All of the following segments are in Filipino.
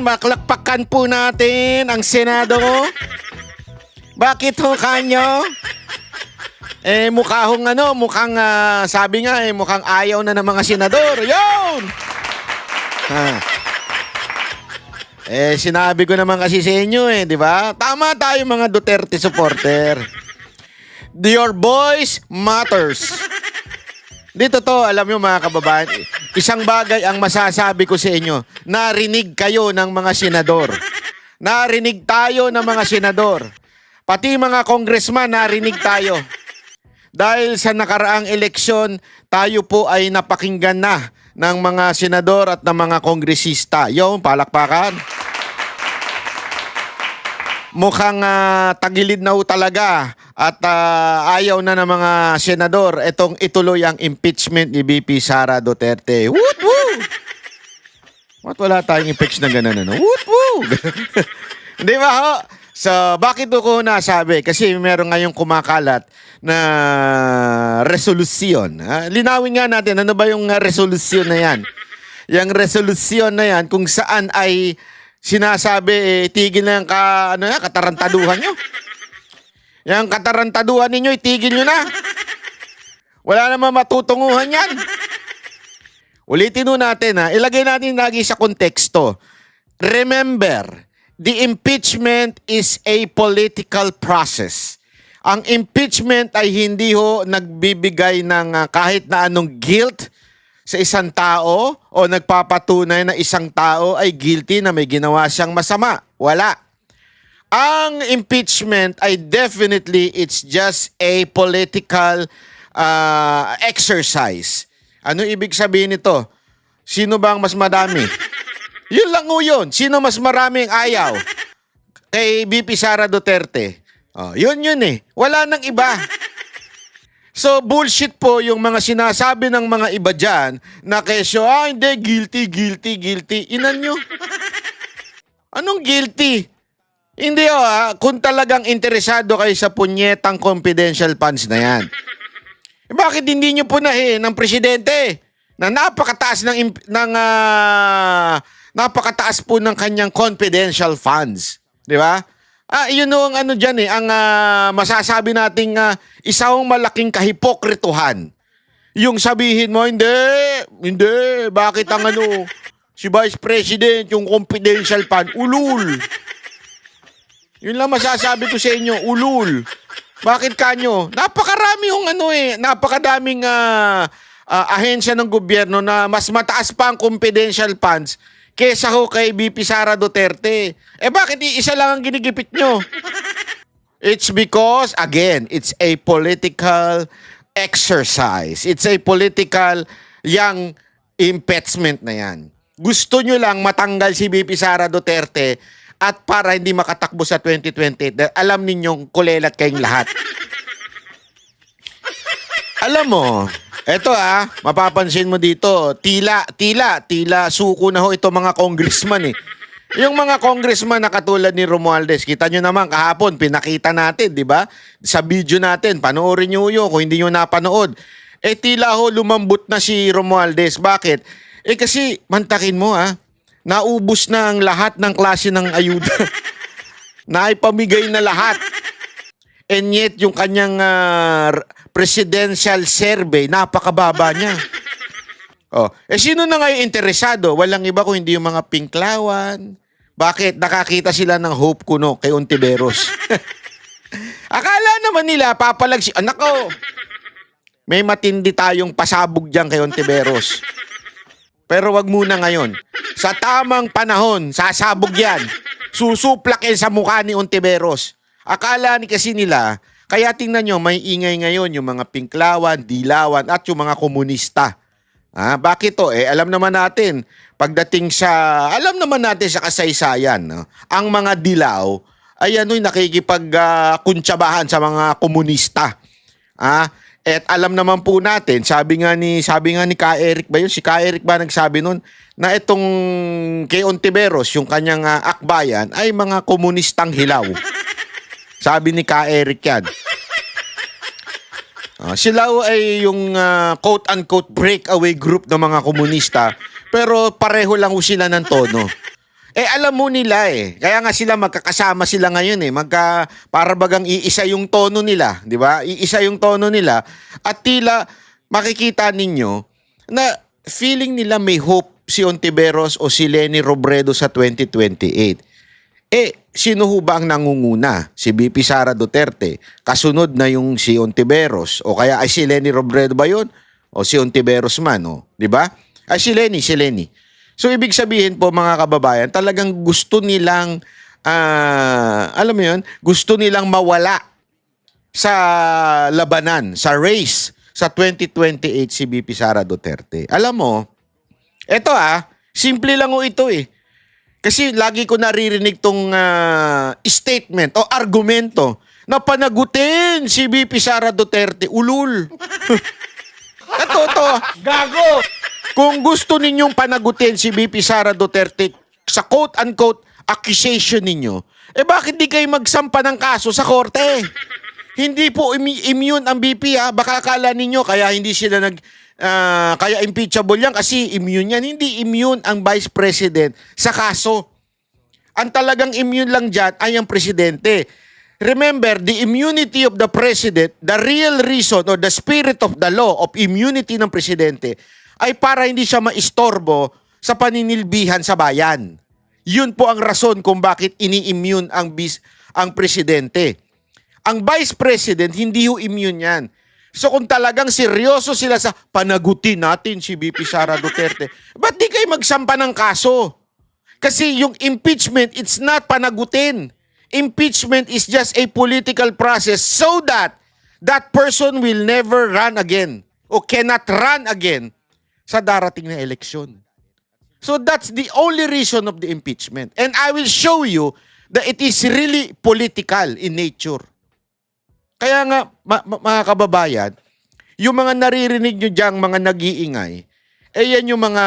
Maklakpakan po natin ang Senado. Bakit ho kanyo? Mukhang sabi nga mukhang ayaw na ng mga senador. Yun! Sinabi ko naman kasi sa inyo di ba? Tama tayo mga Duterte supporter. Your voice matters. Dito to, alam nyo mga kababayan, isang bagay ang masasabi ko sa inyo, narinig kayo ng mga senador. Narinig tayo ng mga senador. Pati mga congressman, narinig tayo. Dahil sa nakaraang eleksyon, tayo po ay napakinggan na ng mga senador at ng mga kongresista. Yung palakpakan. Mukhang tagilid na ho talaga at ayaw na ng mga senador itong ituloy ang impeachment ni VP Sara Duterte. Woot woo! What, wala tayong impeach na gano'n, ano? Woot woo! Di ba ho? So, bakit ko nasabi? Kasi meron ngayong kumakalat na resolusyon. Linawin nga natin, ano ba yung resolusyon na yan? Yung resolusyon na yan, kung saan ay sinasabi, tigil na yung katarantaduhan nyo. Yung katarantaduhan ninyo, itigil nyo na. Wala naman matutunguhan yan. Ulitin nun natin, ilagay natin lagi sa konteksto. Remember, the impeachment is a political process. Ang impeachment ay hindi ho nagbibigay ng kahit na anong guilt sa isang tao o nagpapatunay na isang tao ay guilty na may ginawa siyang masama. Wala. Ang impeachment ay definitely it's just a political exercise. Ano ibig sabihin nito? Sino bang mas madami? Yun lang ho yun. Sino mas maraming ayaw? Kay VP Sara Duterte. Yun Wala nang iba. So, bullshit po yung mga sinasabi ng mga iba dyan na kesyo, hindi, guilty. Inan nyo? Anong guilty? Hindi kung talagang interesado kayo sa punyetang confidential funds na yan. Bakit hindi nyo punahin ng presidente na napakataas napakataas po ng kanyang confidential funds? Di ba? Yun ang dyan ang masasabi nating isang malaking kahipokrituhan. Yung sabihin mo, hindi, bakit ang si Vice President, yung confidential fund, ulul. Yun lang masasabi ko sa inyo, ulul. Bakit kanyo? Napakarami yung napakadaming ahensya ng gobyerno na mas mataas pa ang confidential funds kesa ho kay VP Sara Duterte. Bakit isa lang ang ginigipit nyo? It's because, again, it's a political exercise. It's a political yang impeachment na yan. Gusto nyo lang matanggal si VP Sara Duterte at para hindi makatakbo sa 2020. Alam ninyong kulelat kayong lahat. Alam mo, eto mapapansin mo dito, tila suko na ho ito mga congressman Yung mga congressman na katulad ni Romualdez, kita nyo naman kahapon, pinakita natin, di ba? Sa video natin, panoorin nyo yun kung hindi nyo napanood. Tila ho lumambot na si Romualdez. Bakit? Kasi, mantakin mo naubos na ang lahat ng klase ng ayuda. Naipamigay na lahat. And yet, yung kanyang presidential survey, napakababa niya. Sino na nga yung interesado? Walang iba kung hindi yung mga Pinklawan. Bakit? Nakakita sila ng Hope Kuno kay Ontiveros. Akala naman nila, papalag si... Anak ko, may matindi tayong pasabog dyan kay Ontiveros. Pero wag muna ngayon. Sa tamang panahon, sasabog yan. Susuplak yan sa mukha ni Ontiveros. Akala kasi nila, kaya tingnan nyo, may ingay ngayon yung mga Pinklawan, Dilawan at yung mga komunista. Bakit to? Alam naman natin sa kasaysayan, ang mga dilaw ay nakikipagkuntsabahan sa mga komunista. At alam naman po natin, sabi nga ni Ka Eric ba yun? Si Ka Eric ba nagsabi nun na itong kay Ontiveros, yung kanyang akbayan ay mga komunistang hilaw. Sabi ni Ka Eric yan. Sila ay yung quote-unquote breakaway group ng mga komunista, pero pareho lang sila ng tono. Alam mo nila Kaya nga sila magkakasama sila ngayon para bagang iisa yung tono nila, 'di ba? Iisa yung tono nila at tila makikita ninyo na feeling nila may hope si Ontiveros o si Leni Robredo sa 2028. Sino ho ba ang nangunguna? Si VP Sara Duterte. Kasunod na yung si Ontiveros o kaya ay si Leni Robredo ba 'yon? O si Ontiveros man, 'di ba? Ay si Leni. So, ibig sabihin po mga kababayan, talagang gusto nilang, alam mo yun, gusto nilang mawala sa labanan, sa race sa 2028 si VP Sara Duterte. Alam mo, eto simple lang ito Kasi lagi ko naririnig tong statement o argumento na panagutin si VP Sara Duterte. Ulul. Ito. Gago! Kung gusto ninyong panagutin si VP Sara Duterte sa quote-unquote accusation ninyo, bakit di kayo magsampa ng kaso sa korte? Hindi po immune ang VP Baka akala ninyo kaya hindi sila kaya impeachable yan kasi immune yan. Hindi immune ang Vice President sa kaso. Ang talagang immune lang dyan ay ang Presidente. Remember, the immunity of the President, the real reason or the spirit of the law of immunity ng Presidente ay para hindi siya maistorbo sa paninilbihan sa bayan. Yun po ang rason kung bakit ini-immune ang Presidente. Ang Vice President, hindi ho immune yan. So kung talagang seryoso sila sa panagutin natin si VP Sara Duterte, ba't di kayo magsampa ng kaso? Kasi yung impeachment, it's not panagutin. Impeachment is just a political process so that that person will never run again o cannot run again sa darating na eleksyon. So that's the only reason of the impeachment. And I will show you that it is really political in nature. Kaya nga, mga kababayan, yung mga naririnig nyo diyang mga nag-iingay, yan yung mga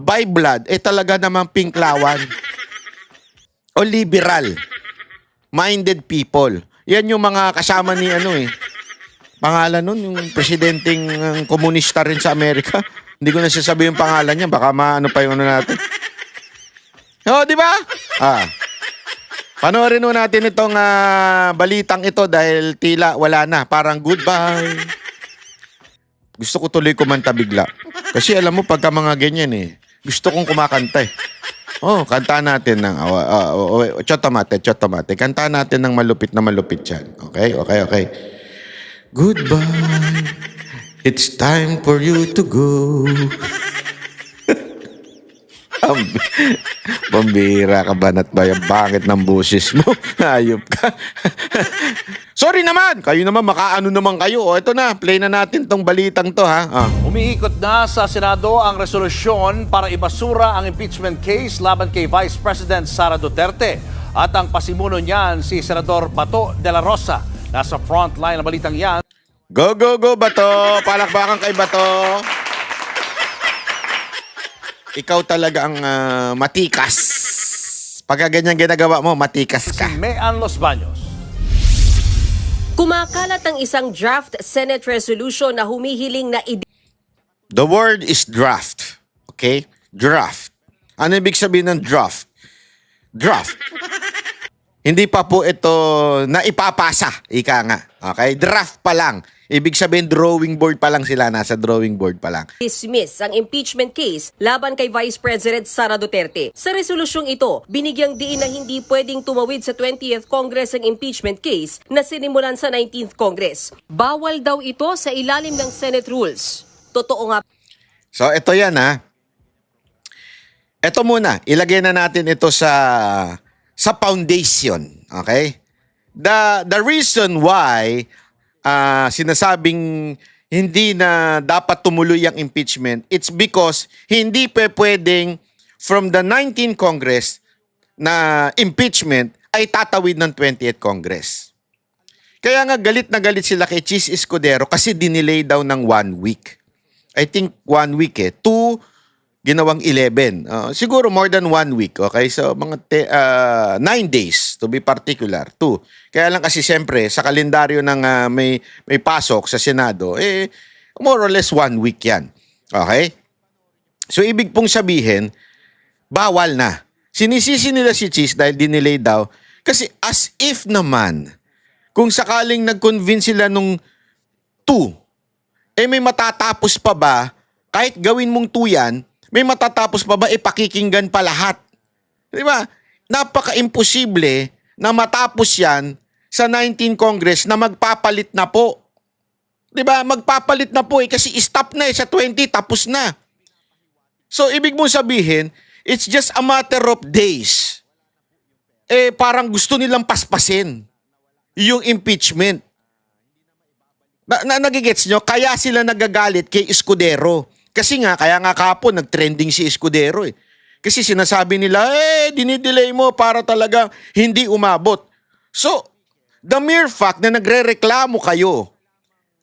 by blood, talaga namang pinklawan o liberal minded people. Yan yung mga kasama ni pangalan nun, yung presidenteng komunista rin sa Amerika. Hindi ko na sasabi yung pangalan niya. Baka maano pa yung natin. Di ba? Panoorin natin itong balitang ito dahil tila wala na. Parang goodbye. Gusto ko tuloy kumanta bigla. Kasi alam mo, pagka mga ganyan gusto kong kumakanta kanta natin ng chotomate. Kanta natin ng malupit na malupit yan. Okay. Goodbye. It's time for you to go. Pambira ka banat bayan. Bakit ng busis mo? Ayop ka. Sorry naman. Kayo naman, makaano naman kayo. Ito na, play na natin tong balitang to Umiikot na sa Senado ang resolusyon para ibasura ang impeachment case laban kay Vice President Sara Duterte. At ang pasimuno niyan si Senador Bato de la Rosa. Nasa front line ng balitang yan. Go, Bato! Palakpakan kay Bato! Ikaw talaga ang matikas. Pagka ganyan ginagawa mo, matikas ka. Si Mean Los Baños. Kumakalat ang isang draft Senate resolution na humihiling na The word is draft. Okay? Draft. Ano ibig sabihin ng draft? Draft. Hindi pa po ito naipapasa. Ika nga. Okay? Draft pa lang. Ibig sabihin, drawing board pa lang sila. Nasa drawing board pa lang. dismiss ang impeachment case laban kay Vice President Sara Duterte. Sa resolusyong ito, binigyang diin na hindi pwedeng tumawid sa 20th Congress ang impeachment case na sinimulan sa 19th Congress. Bawal daw ito sa ilalim ng Senate rules. Totoo nga. So, ito yan Ito muna. Ilagay na natin ito sa foundation. Okay? The reason why sinasabing hindi na dapat tumuloy ang impeachment, it's because hindi pwedeng from the 19th Congress na impeachment ay tatawid ng 20th Congress. Kaya nga galit na galit sila kay Chis Escudero kasi dinelay daw ng 1 week. I think 1 week 2 ginawang 11. Siguro more than 1 week. Okay? So, mga 9 days to be particular. 2. Kaya lang kasi siyempre, sa kalendaryo ng may pasok sa Senado, more or less 1 week yan. Okay? So, ibig pong sabihin, bawal na. Sinisisi nila si Cheese dahil dinelay daw. Kasi as if naman, kung sakaling nag-convince sila nung 2, may matatapos pa ba, kahit gawin mong 2 yan, may matatapos pa ba, pakikinggan pa lahat. Di ba? Napaka-imposible na matapos yan sa 19 Congress na magpapalit na po. Di ba? Magpapalit na po kasi stop na sa 20, tapos na. So, ibig mong sabihin, it's just a matter of days. Parang gusto nilang paspasin yung impeachment. Nagigets nyo? Kaya sila nagagalit kay Escudero. Kasi nga, kaya nga kapon, nag-trending si Escudero eh. Kasi sinasabi nila, dinidelay mo para talaga hindi umabot. So, the mere fact na nagre-reklamo kayo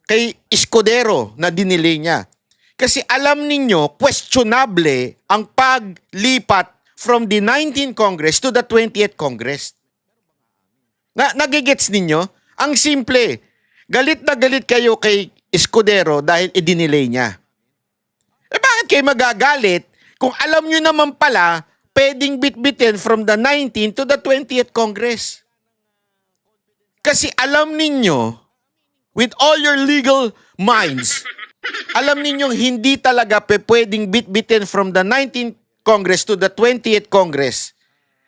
kay Escudero na dinelay niya. Kasi alam ninyo, questionable ang paglipat from the 19th Congress to the 20th Congress. Nagigets ninyo? Ang simple, galit na galit kayo kay Escudero dahil idinelay niya. Bakit kayo magagalit kung alam nyo naman pala pwedeng bitbitin from the 19th to the 20th Congress? Kasi alam ninyo, with all your legal minds, alam ninyong hindi talaga pwedeng bitbitin from the 19th Congress to the 20th Congress.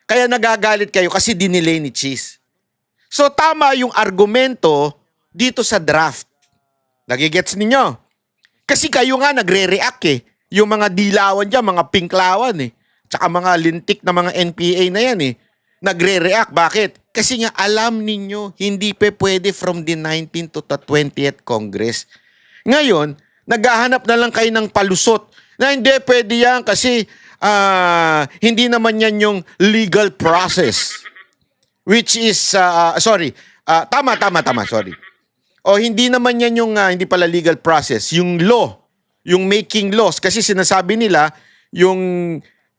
Kaya nagagalit kayo kasi dinelay ni Cheese. So tama yung argumento dito sa draft. Nagigets ninyo? Kasi kayo nga nagre-react eh. Yung mga dilawan dyan, mga pinklawan eh. Tsaka mga lintik na mga NPA na yan eh. Nagre-react. Bakit? Kasi nga alam ninyo, hindi pwede from the 19th to the 20th Congress. Ngayon, naghahanap na lang kayo ng palusot na hindi pwede yan kasi hindi naman yan yung legal process. Which is, sorry, sorry. O hindi naman yan yung, hindi pala legal process, yung law, yung making laws. Kasi sinasabi nila, yung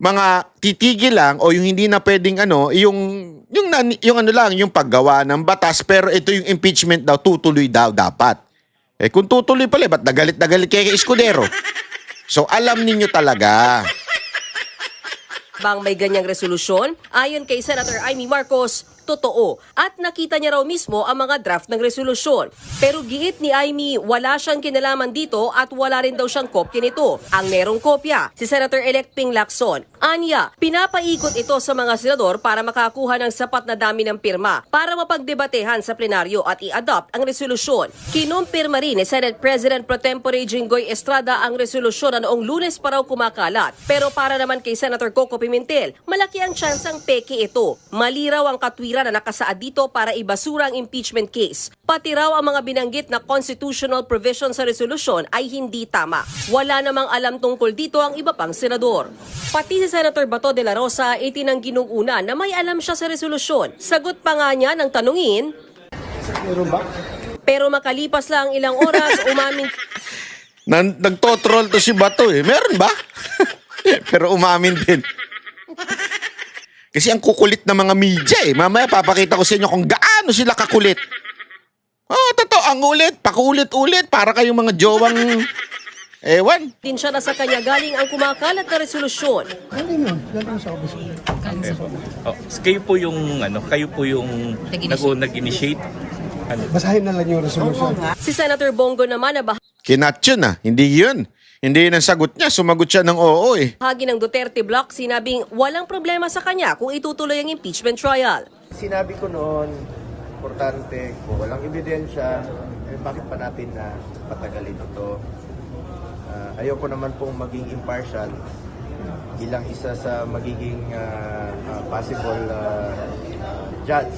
mga titigil lang o yung hindi na pwedeng yung ano lang, yung paggawa ng batas, pero ito yung impeachment daw, tutuloy daw dapat. Kung tutuloy pala, ba't nagalit kay Escudero? So alam ninyo talaga. Bang may ganyang resolusyon, ayon kay Senator Amy Marcos, totoo at nakita niya raw mismo ang mga draft ng resolusyon. Pero giit ni Amy, wala siyang kinalaman dito at wala rin daw siyang kopya nito. Ang merong kopya, si Senator-elect Ping Lacson. Anya, pinapaikot ito sa mga senador para makakuha ng sapat na dami ng pirma para mapagdebatehan sa plenaryo at i-adopt ang resolusyon. Kinumpirma rin ni Senate President Pro Tempore Jinggoy Estrada ang resolusyon na noong Lunes pa raw kumakalat. Pero para naman kay Senator Coco Pimentel, malaki ang tsansang peke ito. Mali raw ang katwiran na nakasaad dito para ibasura ang impeachment case. Pati raw ang mga binanggit na constitutional provision sa resolusyon ay hindi tama. Wala namang alam tungkol dito ang iba pang senador. Pati si Senator Bato de la Rosa itinanggi nung una na may alam siya sa resolusyon. Sagot pa nga niya ng tanungin, pero makalipas lang ilang oras, umamin. Nagtotroll to si Bato eh. Meron ba? Pero umamin din. Kasi ang kukulit ng mga media eh. Mamaya papakita ko sa inyo kung gaano sila kakulit. Totoo, ang ulit. Pakulit-ulit. Para kayong mga jowang ewan. Din siya na sa kanya galing ang kumakalat na resolusyon. Kayo po yung nag-initiate. Basahin na lang yung resolution. Si Senator Bongo naman na Kinat yun ah. Hindi yun. Hindi yun ang sagot niya. Sumagot siya ng oo eh. bahagi ng Duterte Bloc, sinabing walang problema sa kanya kung itutuloy ang impeachment trial. Sinabi ko noon, importante, kung walang ebidensya, bakit pa natin na patagalin ito? Ayoko naman pong maging impartial bilang isa sa magiging possible judge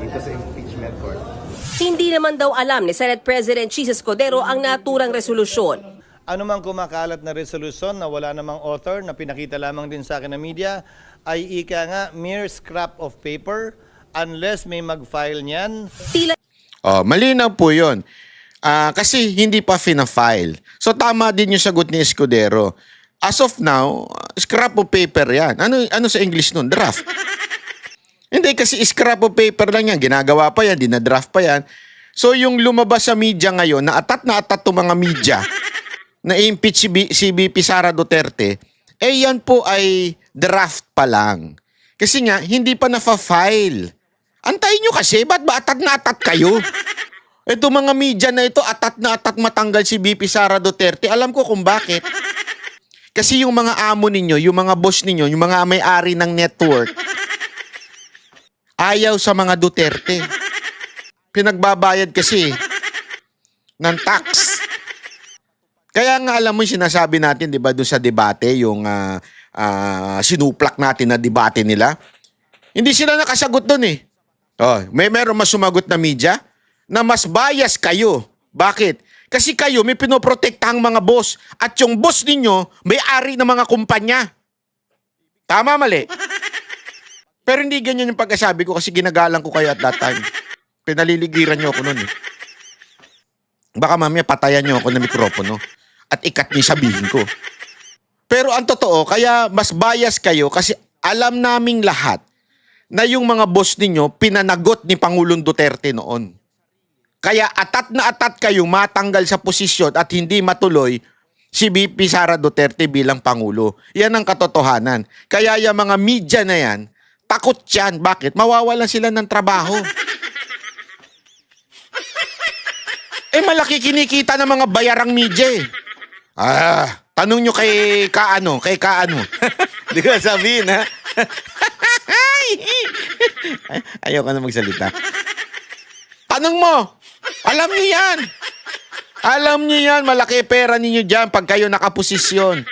dito sa impeachment court. Hindi naman daw alam ni Senate President Cheese Escudero ang naturang resolusyon. Ano mang kumakalat na resolusyon na wala namang author na pinakita lamang din sa akin ng media ay ika nga mere scrap of paper unless may mag-file niyan. Tila Malinaw po yun. Kasi hindi pa fina-file. So tama din yung sagot ni Escudero. As of now, scrap of paper yan. Ano sa English nun? Draft. Hindi kasi scrap of paper lang yan. Ginagawa pa yan, dinadraft pa yan. So yung lumabas sa media ngayon, na atat itong mga media na impeach si VP Sara Duterte, yan po ay draft pa lang. Kasi nga, hindi pa na-file. Antayin nyo kasi, ba't ba atat na atat kayo? Ito mga media na ito, atat na atat matanggal si VP Sara Duterte. Alam ko kung bakit. Kasi yung mga amo ninyo, yung mga boss ninyo, yung mga may-ari ng network, ayaw sa mga Duterte. Pinagbabayad kasi ng tax. Kaya nga alam mo yung sinasabi natin, di ba, doon sa debate, yung sinuplak natin na debate nila. Hindi sila nakasagot doon eh. Oh, meron mas sumagot na media na mas bias kayo. Bakit? Kasi kayo may pinoprotektahang mga boss at yung boss ninyo may-ari ng mga kumpanya. Tama, mali? Pero hindi ganyan yung pagkasabi ko kasi ginagalang ko kayo at that time. Pinaliligiran nyo ako noon eh. Baka mamaya patayan nyo ako ng mikropono at ikat niyo sabihin ko. Pero ang totoo, kaya mas bias kayo kasi alam naming lahat na yung mga boss ninyo pinanagot ni Pangulong Duterte noon. Kaya atat na atat kayong matanggal sa posisyon at hindi matuloy si VP Sara Duterte bilang Pangulo. Yan ang katotohanan. Kaya yung mga media na yan, takot yan. Bakit? Mawawalan sila ng trabaho. Malaki kinikita ng mga bayarang media eh. Tanong nyo kay Kaano. Di ko sabihin ha. Ayaw ka na magsalita. Tanong mo. Alam niyo yan. Alam niyo yan. Malaki pera ninyo dyan pag kayo nakaposisyon.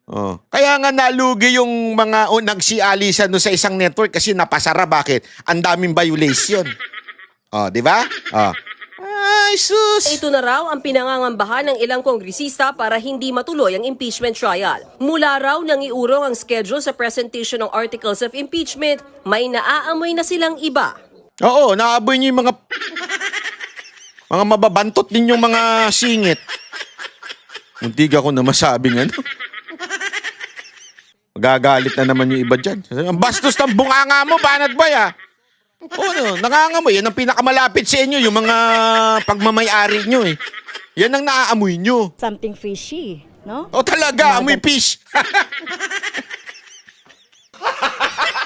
Oh. Kaya nga nalugi yung mga nagsialisan no sa isang network kasi napasara. Bakit? Ang daming violation. Oh, di ba? Oh. Ay, sus! Ito na raw ang pinangangambahan ng ilang kongresista para hindi matuloy ang impeachment trial. Mula raw nang iurong ang schedule sa presentation ng articles of impeachment, may naaamoy na silang iba. Oo, naaboy niyo yung mga mababantot ninyong mga singit. Muntig ako na masabing ano. Magagalit na naman yung iba dyan. Ang bastos ng bunganga mo, banat boy ah. Oo, nangangamoy. Yan ang pinakamalapit sa inyo, yung mga pagmamayari nyo eh. Yan ang naaamoy nyo. Something fishy, no? O talaga, amoy fish.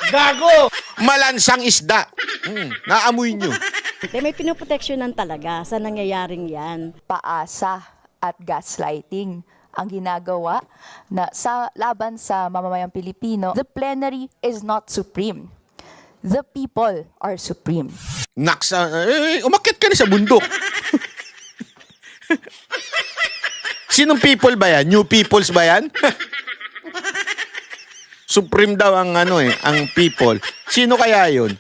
Gago! Malansang isda. Naamoy nyo. May pinoproteksyonan talaga sa nangyayaring yan. Paasa at gaslighting ang ginagawa na sa laban sa mamamayang Pilipino. The plenary is not supreme. The people are supreme. Umakyat ka na sa bundok. Sinong people ba yan? New peoples ba yan? Supreme daw ang ang people. Sino kaya yun?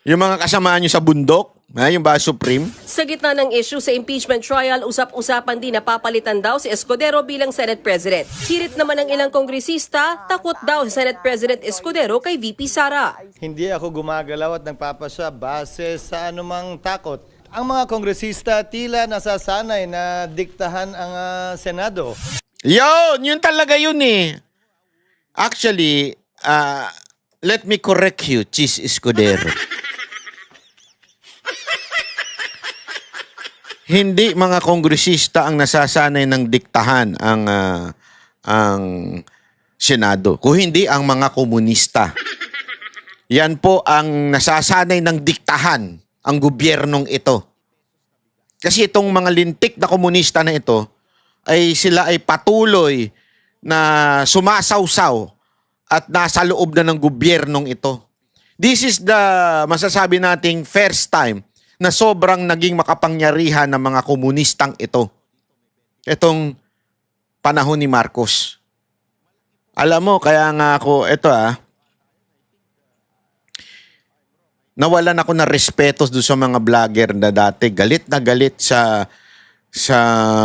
Yung mga kasamaan nyo sa bundok? Yung ba supreme? Sa gitna ng issue sa impeachment trial, usap-usapan din na papalitan daw si Escudero bilang Senate President. Hirit naman ng ilang kongresista, takot daw si Senate President Escudero kay VP Sara. Hindi ako gumagalaw at nagpapasya base sa anumang takot. Ang mga kongresista tila nasasanay na diktahan ang Senado. Yun talaga yun eh. Actually, let me correct you, Chis Escudero. Hindi mga kongresista ang nasasanay ng diktahan ang Senado. Kung hindi ang mga komunista. Yan po ang nasasanay ng diktahan ang gobyernong ito. Kasi itong mga lintik na komunista na ito ay sila ay patuloy na sumasawsaw at nasa loob na ng gobyernong ito. This is the masasabi nating first time na sobrang naging makapangyarihan ng mga komunistang ito. Itong panahon ni Marcos. Alam mo, kaya nga ako, nawalan ako ng respeto doon sa mga vlogger na dati. Galit na galit sa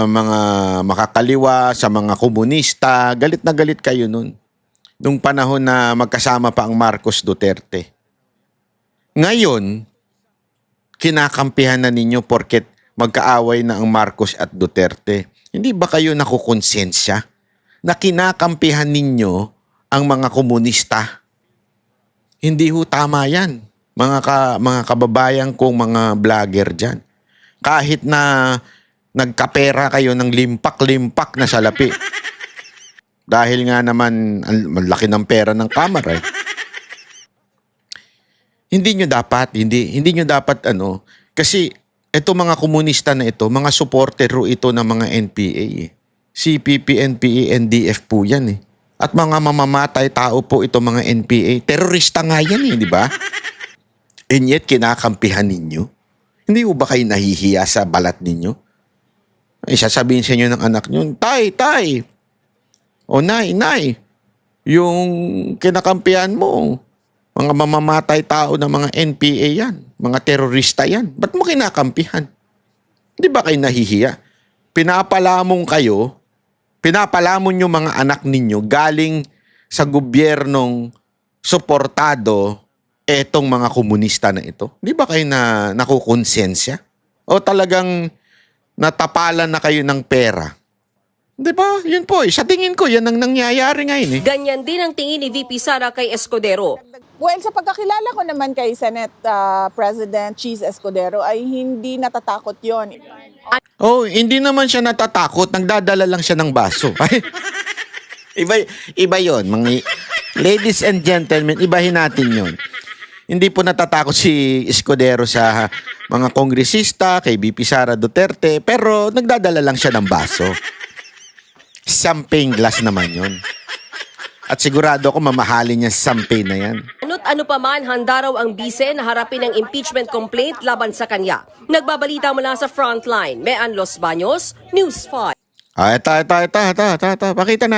mga makakaliwa, sa mga komunista. Galit na galit kayo nun. Nung panahon na magkasama pa ang Marcos Duterte. Ngayon, kinakampihan na ninyo porket magkaaway na ang Marcos at Duterte. Hindi ba kayo nakukonsensya na kinakampihan ninyo ang mga komunista? Hindi ho tama yan, mga kababayan kong mga vlogger dyan. Kahit na nagkapera kayo ng limpak-limpak na salapi. Dahil nga naman, ang laki ng pera ng kamera eh. Hindi nyo dapat kasi ito mga komunista na ito, mga supporter ito ng mga NPA eh. CPP, NPA, NDF po yan eh. At mga mamamatay tao po ito mga NPA. Terorista nga yan eh, di ba? And yet, kinakampihan ninyo. Hindi mo ba kayo nahihiya sa balat ninyo? Ay, sasabihin sa inyo ng anak nyo, Tay! O Nay, yung kinakampihan mo, mga mamamatay tao ng mga NPA yan, mga terorista yan. Ba't mo kinakampihan? Hindi ba kayo nahihiya? Pinapalamon yung mga anak ninyo galing sa gobyernong suportado etong mga komunista na ito. Di ba kayo nakukonsensya? O talagang natapalan na kayo ng pera? Di ba? Yun po. Sa tingin ko, yan ang nangyayari ngayon eh. Ganyan din ang tingin ni VP Sara kay Escudero. Well, sa pagkakilala ko naman kay Senate President Cheese Escudero ay hindi natatakot yon. Oh, hindi naman siya natatakot. Nagdadala lang siya ng baso. Iba yon, mga ladies and gentlemen, ibahin natin yon. Hindi po natatakot si Escudero sa mga kongresista, kay VP Sara Duterte, pero nagdadala lang siya ng baso. Champagne glass naman yon. At sigurado ako mamahalin niya sa champagne na yan. Ano't ano pa man, handa raw ang bise na harapin ang impeachment complaint laban sa kanya. Nagbabalita mula sa Frontline, Mean Los Baños, News 5. Ito. Pakita na.